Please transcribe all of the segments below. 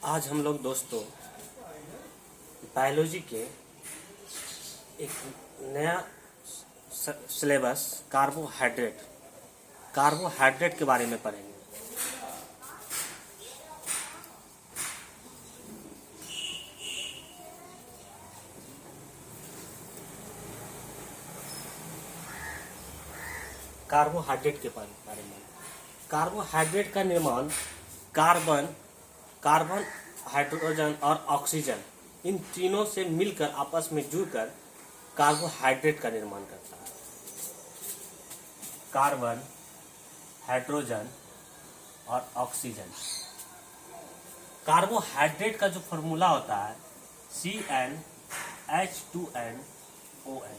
आज हम लोग दोस्तों बायोलॉजी के एक नया सिलेबस कार्बोहाइड्रेट के बारे में पढ़ेंगे। कार्बोहाइड्रेट के बारे में कार्बोहाइड्रेट का निर्माण कार्बन, हाइड्रोजन और ऑक्सीजन इन तीनों से मिलकर आपस में जुड़कर कार्बोहाइड्रेट का निर्माण करता है। कार्बन, हाइड्रोजन और ऑक्सीजन। कार्बोहाइड्रेट का जो फॉर्मूला होता है CnH2nOn।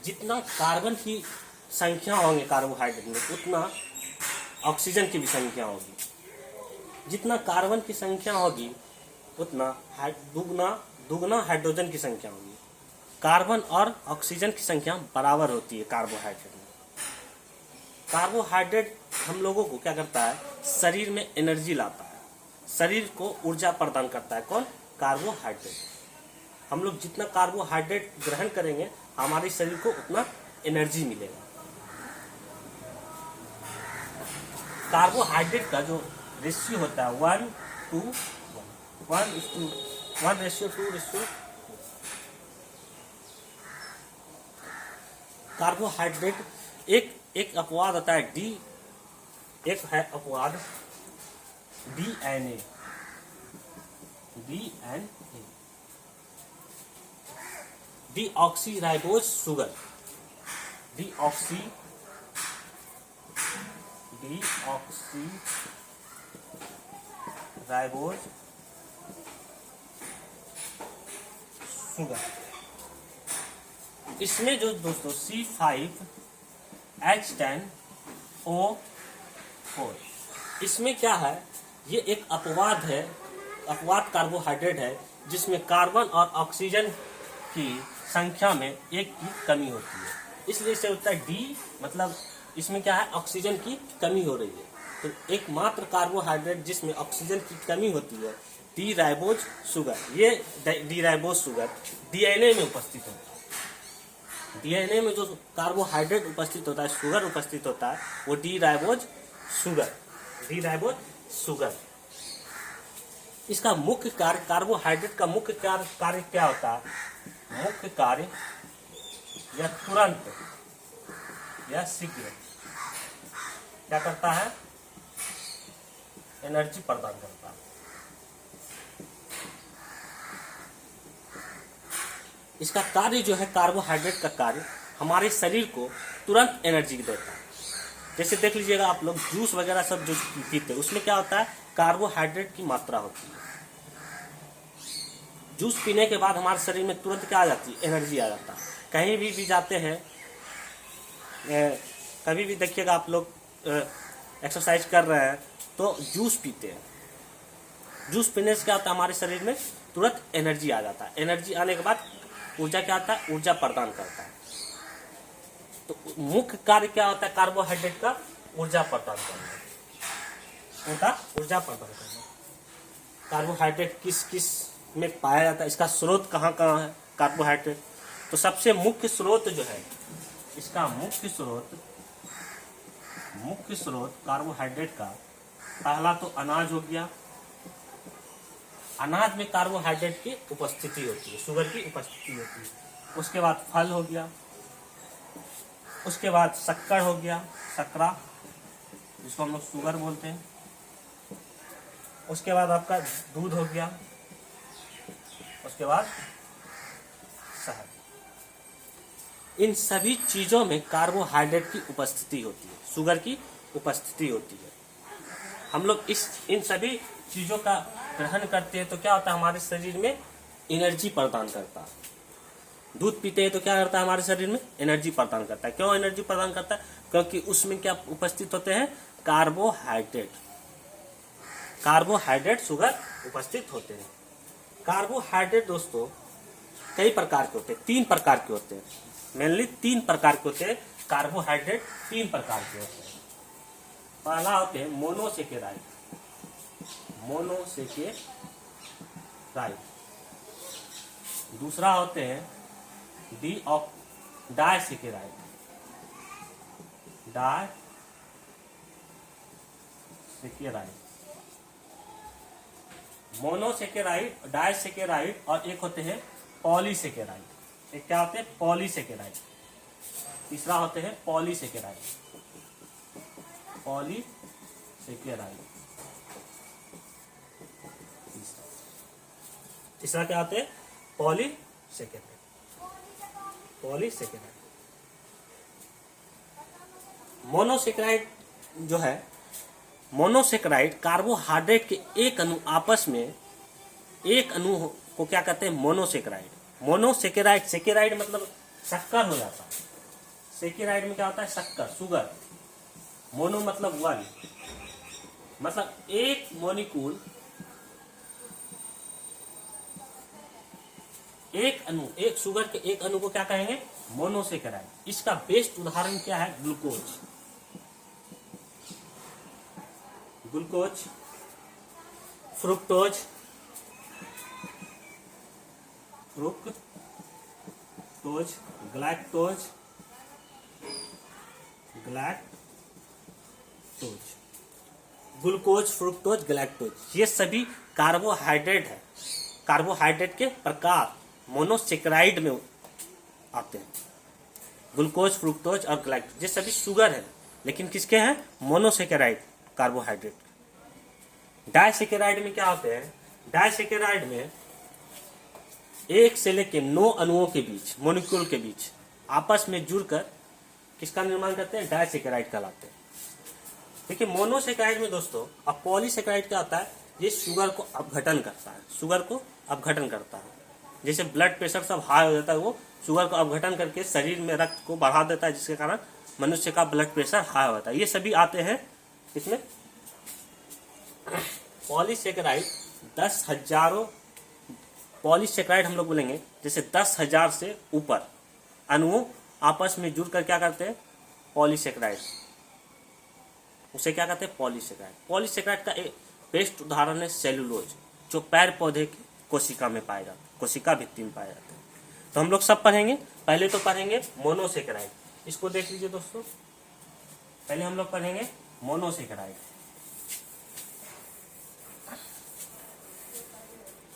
जितना कार्बन की संख्या होंगे कार्बोहाइड्रेट में उतना ऑक्सीजन की भी संख्या होगी। जितना कार्बन की संख्या होगी उतना दुगना हाइड्रोजन की संख्या होगी। कार्बन और ऑक्सीजन की संख्या बराबर होती है कार्बोहाइड्रेट में। कार्बोहाइड्रेट हम लोगों को क्या करता है, शरीर में एनर्जी लाता है, शरीर को ऊर्जा प्रदान करता है। कौन? कार्बोहाइड्रेट। हम लोग जितना कार्बोहाइड्रेट ग्रहण करेंगे हमारे शरीर को उतना एनर्जी मिलेगा। कार्बोहाइड्रेट का जो रेशियो होता है 1:1 कार्बोहाइड्रेट एक अपवाद होता है डी, एक है अपवाद DNA। Deoxyribose sugar. Deoxyribose sugar. इसमें जो दोस्तों C5H10O4, इसमें क्या है, ये एक अपवाद कार्बोहाइड्रेट है जिसमें कार्बन और ऑक्सीजन की संख्या में एक की कमी होती है। इसलिए इसे होता है डी, मतलब इसमें क्या है, ऑक्सीजन की कमी हो रही है। तो एकमात्र कार्बोहाइड्रेट जिसमें ऑक्सीजन की कमी होती है डी राइबोज शुगर। ये डी राइबोज शुगर डीएनए में उपस्थित होता है। डीएनए में जो कार्बोहाइड्रेट उपस्थित होता है, शुगर उपस्थित होता है, वो डी राइबोज शुगर। इसका मुख्य कार्य, कार्बोहाइड्रेट का मुख्य कार्य क्या होता है? मुख्य कार्य या तुरंत या शीघ्र क्या करता है? एनर्जी प्रदान करता है। इसका कार्य जो है, कार्बोहाइड्रेट का कार्य हमारे शरीर को तुरंत एनर्जी देता है। जैसे देख लीजिएगा आप लोग जूस वगैरह सब जो पीते हैं उसमें क्या होता है, कार्बोहाइड्रेट की मात्रा होती है। जूस पीने के बाद हमारे शरीर में तुरंत क्या आ जाती है, एनर्जी आ जाता है। कहीं भी जाते हैं, कभी भी देखिएगा आप लोग एक्सरसाइज कर रहे हैं तो जूस पीते हैं। जूस पीने से क्या होता है, हमारे शरीर में तुरंत एनर्जी आ जाता है। एनर्जी आने के बाद ऊर्जा क्या आता है, ऊर्जा प्रदान करता है। तो मुख्य कार्य क्या होता है कार्बोहाइड्रेट का? ऊर्जा प्रदान करना। कार्बोहाइड्रेट किस में पाया जाता है, इसका स्रोत कहाँ है कार्बोहाइड्रेट? तो सबसे मुख्य स्रोत जो है, इसका मुख्य स्रोत कार्बोहाइड्रेट का पहला तो अनाज हो गया। अनाज में कार्बोहाइड्रेट की उपस्थिति होती है, शुगर की उपस्थिति होती है। उसके बाद फल हो गया, उसके बाद शक्कर हो गया, शर्करा जिसको हम लोग शुगर बोलते हैं। उसके बाद आपका दूध हो गया, उसके बाद शहद। इन सभी चीजों में कार्बोहाइड्रेट की उपस्थिति होती है, शुगर की उपस्थिति होती है। हम लोग इन सभी चीजों का ग्रहण करते हैं तो क्या होता है, हमारे शरीर में एनर्जी प्रदान करता है। दूध पीते हैं तो क्या करता है, हमारे शरीर में एनर्जी प्रदान करता है। क्यों एनर्जी प्रदान करता है? क्योंकि उसमें क्या उपस्थित होते हैं, कार्बोहाइड्रेट शुगर उपस्थित होते हैं। कार्बोहाइड्रेट दोस्तों कई प्रकार के होते हैं, 3 प्रकार के होते हैं। मेनली 3 प्रकार के होते हैं कार्बोहाइड्रेट, 3 प्रकार के होते हैं। पहला होते हैं मोनोसेकेराइड। मोनोसेकेराइड। दूसरा होते हैं डायसेकेराइड। डायसेकेराइड, मोनोसेकेराइड, डायसेकेराइड और एक होते हैं पॉलीसेकेराइड। एक क्या होते हैं? पॉलीसेकेराइड। तीसरा होते हैं पॉलीसेकेराइड। पॉलीसेकेराइड। तीसरा क्या होते हैं? पॉलीसेकेराइड। पॉलीसेकेराइड। मोनोसेकेराइड जो है, मोनोसेकेराइड कार्बोहाइड्रेट के एक अणु आपस में, एक अणु को क्या कहते हैं? मोनोसेकेराइड। मोनोसेकेराइड, सेकेराइड मतलब शक्कर हो जाता है। सेकेराइड में क्या होता है? शक्कर, शुगर। मोनो मतलब वन, मतलब एक मॉलिक्यूल, एक अणु, एक शुगर के एक अणु को क्या कहेंगे? मोनोसेकेराइड। इसका बेस्ट उदाहरण क्या है? Glucose. Glucose, fructose, fructose, galactose, galactose, glucose, fructose, galactose, ये सभी कार्बोहाइड्रेट है। कार्बोहाइड्रेट के प्रकार मोनोसेकेराइड में आते हैं। ग्लूकोज, फ्रुक्टोज और ग्लाइकोज ये सभी शुगर है, लेकिन किसके हैं? Monosaccharide, carbohydrate. डायसेकेराइड में क्या होते हैं? डायसेकेराइड में एक से लेकर 9 अणुओं के बीच, मॉलिक्यूल के बीच आपस में जुड़कर किसका निर्माण करते हैं? डायसेकेराइड कहलाते हैं। देखिए मोनोसेकेराइड में दोस्तों, अब पॉलीसेकेराइड क्या होता है? ये शुगर को अपघटन करता है। शुगर को अपघटन करता है। जैसे ब्लड प्रेशर सब हाई हो जाता है, वो शुगर को अपघटन करके शरीर में रक्त को बढ़ा देता है, जिसके कारण मनुष्य का ब्लड प्रेशर हाई होता है। ये सभी आते हैं इसमें। पॉलीसेकेराइड 10,000 पॉलीसेकेराइड हम लोग बोलेंगे, जैसे 10,000 से ऊपर अणुओं आपस में जुड़कर क्या करते हैं? पॉलीसेकेराइड, उसे क्या कहते हैं? पॉलीसेकेराइड। पॉलीसेकेराइड का एक बेस्ट उदाहरण है सेलुलोज, जो पेड़ पौधे की कोशिका में पाए जाते हैं, कोशिका भित्ति में पाए जाते हैं। तो हम लोग सब पढ़ेंगे। पहले तो पढ़ेंगे मोनोसेकेराइड, इसको देख लीजिए दोस्तों। पहले हम लोग पढ़ेंगे मोनोसेकेराइड।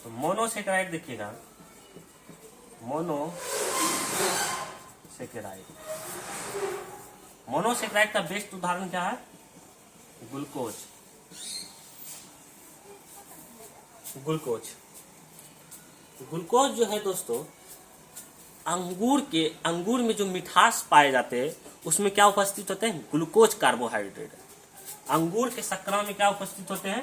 तो मोनोसेकेराइड देखिएगा, मोनोसेकेराइड, मोनोसेकेराइड का बेस्ट उदाहरण क्या है? ग्लूकोज। ग्लूकोज, ग्लूकोज जो है दोस्तों, अंगूर में जो मिठास पाए जाते हैं उसमें क्या उपस्थित होते हैं? Glucose carbohydrate. अंगूर के शर्करा में क्या उपस्थित होते हैं?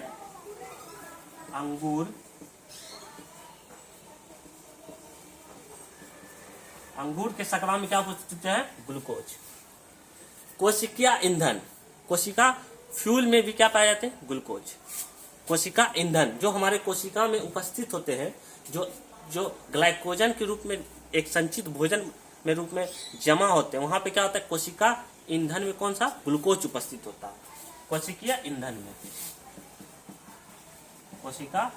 अंगूर के शर्करा में क्या उपस्थित होते हैं? ग्लूकोज। कोशिकीय ईंधन, कोशिका फ्यूल में भी क्या पाए जाते हैं? ग्लूकोज। कोशिका ईंधन जो हमारे कोशिका में उपस्थित होते हैं, जो ग्लाइकोजन के रूप में एक संचित भोजन में रूप में जमा होते हैं, वहां पे क्या होता है? कोशिका ईंधन में कौन सा? ग्लूकोज उपस्थित होता है। कोशिकीय ईंधन में, कोशिका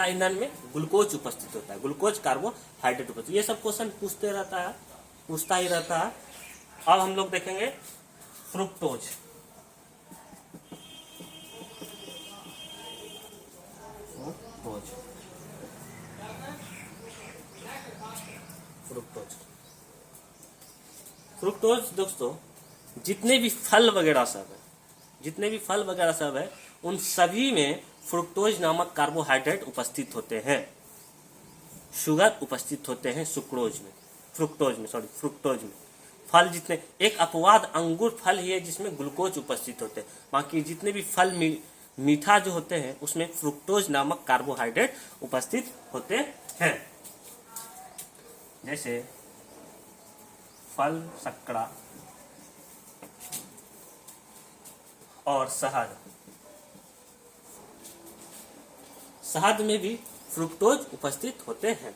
ईंधन में ग्लूकोज उपस्थित होता है। ग्लूकोज कार्बोहाइड्रेट उपस्थित। ये सब क्वेश्चन पूछता ही रहता है। अब हम लोग देखेंगे फ्रुक्टोज। फ्रुक्टोज दोस्तों, जितने भी फल वगैरह सब है, उन सभी में फ्रुक्टोज नामक कार्बोहाइड्रेट उपस्थित होते हैं। शुगर उपस्थित होते हैं फ्रुक्टोज में। फल जितने, एक अपवाद अंगूर फल ही है जिसमें ग्लूकोज उपस्थित होते हैं। बाकी जितने भी फल मीठा जो होते हैं उसमें फ्रुक्टोज नामक कार्बोहाइड्रेट उपस्थित होते हैं। जैसे फल, शक्करा और शहद में भी फ्रुक्टोज उपस्थित होते हैं।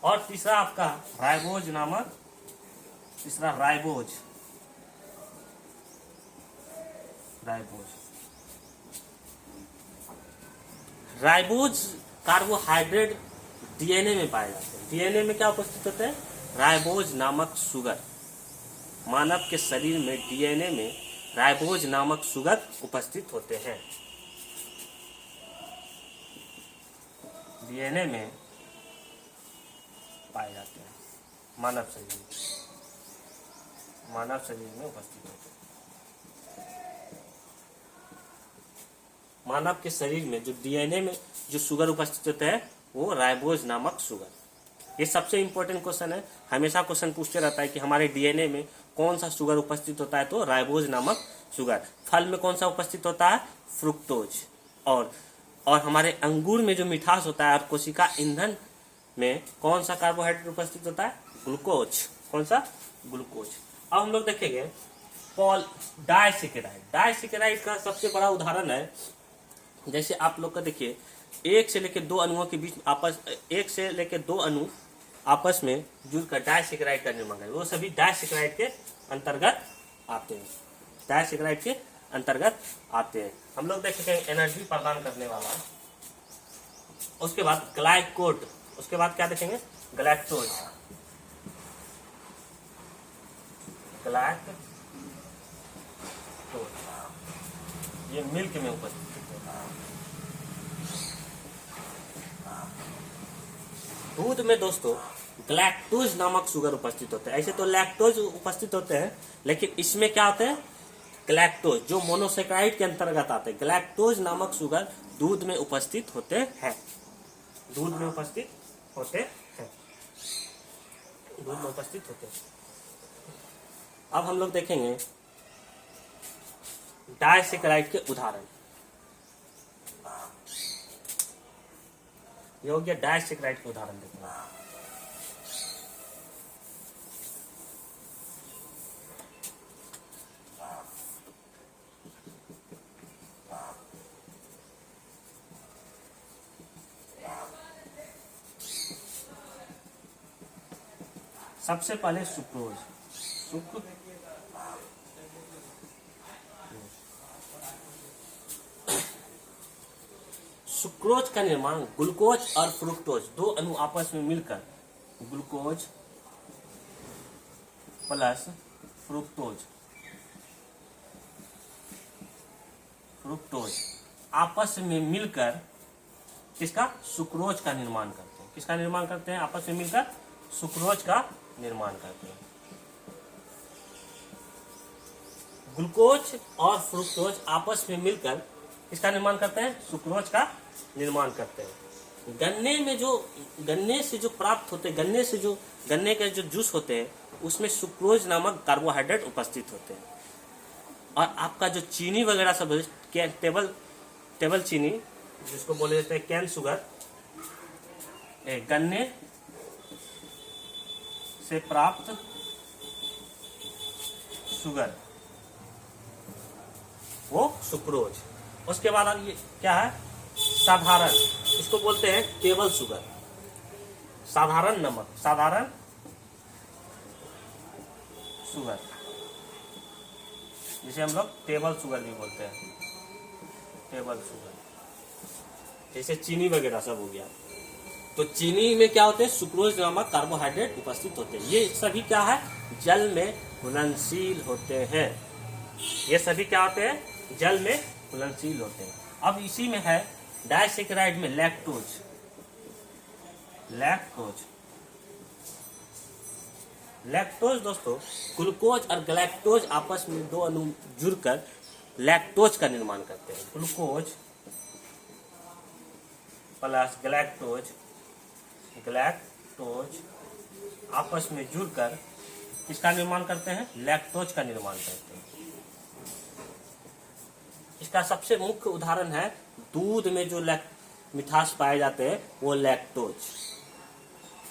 और तीसरा आपका राइबोज, राइबोज कार्बोहाइड्रेट डीएनए में पाए जाते हैं। डीएनए में क्या उपस्थित होते हैं? राइबोज नामक शुगर। मानव के शरीर में डीएनए में राइबोज नामक शुगर उपस्थित होते हैं। डीएनए में पाए जाते हैं मानव शरीर में उपस्थित होते हैं। मानव के शरीर में जो डीएनए में जो शुगर उपस्थित होता है वो राइबोज नामक शुगर। ये सबसे इंपॉर्टेंट क्वेश्चन है। हमेशा क्वेश्चन पूछते रहता है कि हमारे डीएनए में कौन सा शुगर उपस्थित होता है, तो राइबोज नामक शुगर। फल में कौन सा उपस्थित होता है? फ्रुक्टोज। और हमारे अंगूर में जो मिठास होता है और कोशिका ईंधन में कौन सा कार्बोहाइड्रेट उपस्थित होता है? ग्लूकोज। कौन सा? ग्लूकोज। अब हम लोग देखेंगे डाइसैकेराइड। डाइसैकेराइड का सबसे बड़ा उदाहरण है, जैसे आप लोग का देखिए, एक से लेकर दो अणुओं के बीच एक से लेकर दो अणु आपस में जुड़कर डाइसैकेराइड का निर्माण करें, वो सभी डाइसैकेराइड के अंतर्गत आते हैं। डाइसैकेराइड के अंतर्गत आते हैं। हम लोग देखेंगे एनर्जी प्रदान करने वाला। उसके बाद ग्लाइकोड। उसके बाद क्या देखेंगे? ग्लैक्टोज। ग्लैक्टोज ये मिल्क में उपस्थित होता है। दूध में दोस्तों ग्लैक्टोज नामक शुगर उपस्थित होते हैं। ऐसे तो लैक्टोज उपस्थित होते हैं, लेकिन इसमें क्या होते हैं? ग्लैक्टोज, जो मोनोसेक्राइड के अंतर्गत आते हैं। ग्लैक्टोज नामक शुगर दूध में उपस्थित होते हैं। दूध में उपस्थित होते हैं। दूध में उपस्थित होते हैं। अब हम लोग देखेंगे डाइसैकेराइड के उदाहरण। ये हो गया डाइसैकेराइड के उदाहरण देखेंगे। सबसे पहले सुक्रोज। सुक्रोज का निर्माण ग्लूकोज और फ्रुक्टोज दो अणु आपस में मिलकर ग्लूकोज प्लस फ्रुक्टोज आपस में मिलकर किसका? सुक्रोज का निर्माण करते हैं। किसका निर्माण करते हैं? आपस में मिलकर सुक्रोज का निर्माण करते हैं। ग्लूकोज और फ्रुक्टोज आपस में मिलकर किसका निर्माण करते हैं? सुक्रोज का निर्माण करते हैं। गन्ने से जो प्राप्त होते हैं, गन्ने के जो जूस होते हैं उसमें सुक्रोज नामक कार्बोहाइड्रेट उपस्थित होते हैं। और आपका जो चीनी वगैरह सब टेबल चीनी जिसको बोले जाते हैं कैन शुगर, गन्ने से प्राप्त शुगर वो सुक्रोज। उसके बाद ये क्या है? साधारण, इसको बोलते हैं टेबल शुगर। साधारण नमक, साधारण शुगर, जिसे हम लोग टेबल शुगर भी बोलते हैं। टेबल शुगर जैसे चीनी वगैरह सब हो गया। तो चीनी में क्या होते हैं? सुक्रोज नामक कार्बोहाइड्रेट उपस्थित होते हैं। ये सभी क्या है? जल में घुलनशील होते हैं। ये सभी क्या होते हैं? जल में घुलनशील होते हैं। अब इसी में है डाइसैकेराइड में लैक्टोज। लैक्टोज दोस्तों ग्लूकोज और ग्लैक्टोज आपस में दो अणु जुड़कर लैक्टोज का निर्माण करते हैं। ग्लूकोज प्लस ग्लैक्टोज आपस में जुड़कर किसका निर्माण करते हैं? लैक्टोज का निर्माण करते हैं। इसका सबसे मुख्य उदाहरण है दूध में जो मिठास पाए जाते हैं वो लैक्टोज।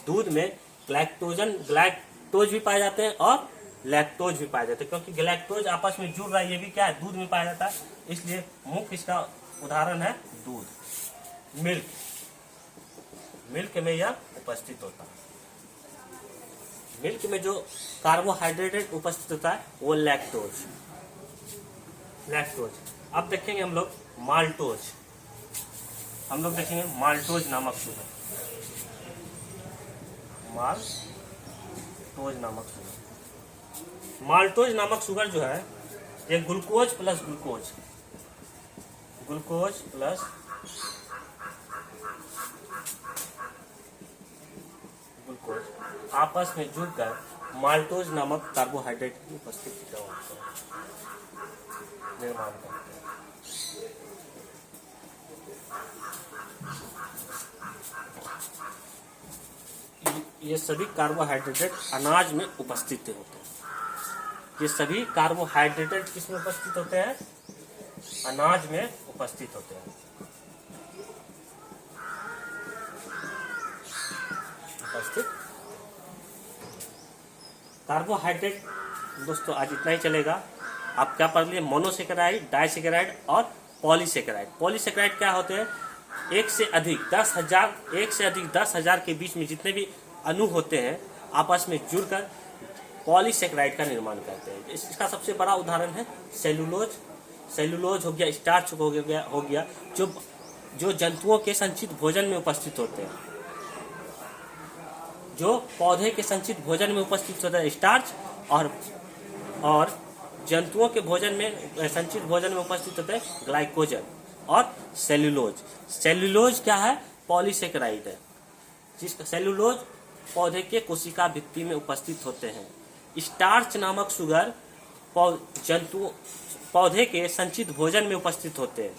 दूध में ग्लैक्टोज भी पाए जाते हैं और लैक्टोज भी पाए जाते हैं, क्योंकि ग्लैक्टोज आपस में जुड़ रहा है। ये भी क्या है? दूध में पाया जाता है। इसलिए मुख्य इसका उदाहरण है दूध। मिल्क में यह उपस्थित होता है। मिल्क में जो कार्बोहाइड्रेट उपस्थित होता है वो लैक्टोज। अब देखेंगे हम लोग माल्टोज। हम लोग देखेंगे माल्टोज नामक शुगर। माल्टोज नामक शुगर, माल्टोज नामक शुगर जो है ये glucose plus glucose, glucose plus glucose आपस में जुड़कर माल्टोज नामक कार्बोहाइड्रेट की उपस्थिति का निर्माण करते हैं। ये सभी कार्बोहाइड्रेट अनाज में उपस्थित होते हैं। ये सभी कार्बोहाइड्रेट किस में उपस्थित होते हैं? अनाज में उपस्थित होते हैं। उपस्थित कार्बोहाइड्रेट दोस्तों आज इतना ही चलेगा। आप क्या पढ़ लिए? मोनोसेकेराइड, डाइसेकेराइड और पॉलीसेकेराइड। पॉलीसेकेराइड क्या होते हैं? एक से अधिक 10,000 के बीच में जितने भी अणु होते हैं आपस में जुड़कर पॉलीसेकेराइड का निर्माण करते हैं। इसका सबसे बड़ा उदाहरण है सेलुलोज। सेलुलोज हो गया, स्टार्च हो गया जो जंतुओं के संचित भोजन में उपस्थित होते हैं, जो पौधे के संचित भोजन में उपस्थित होता है स्टार्च, और जंतुओं के भोजन में संचित भोजन में उपस्थित होते हैं ग्लाइकोजन और सेल्यूलोज। सेल्यूलोज क्या है? पॉलीसेकेराइड है। जिसका सेल्यूलोज पौधे के कोशिका भित्ति में उपस्थित होते हैं। स्टार्च नामक शुगर पौधे के संचित भोजन में उपस्थित होते हैं।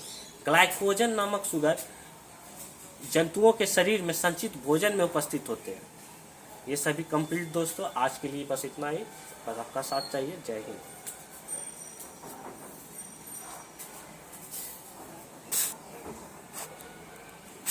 ग्लाइकोजन नामक शुगर जंतुओं के शरीर में संचित भोजन में उपस्थित होते हैं। ये सभी कंप्लीट दोस्तों। आज के लिए बस इतना ही। बस आपका साथ चाहिए। जय हिंद।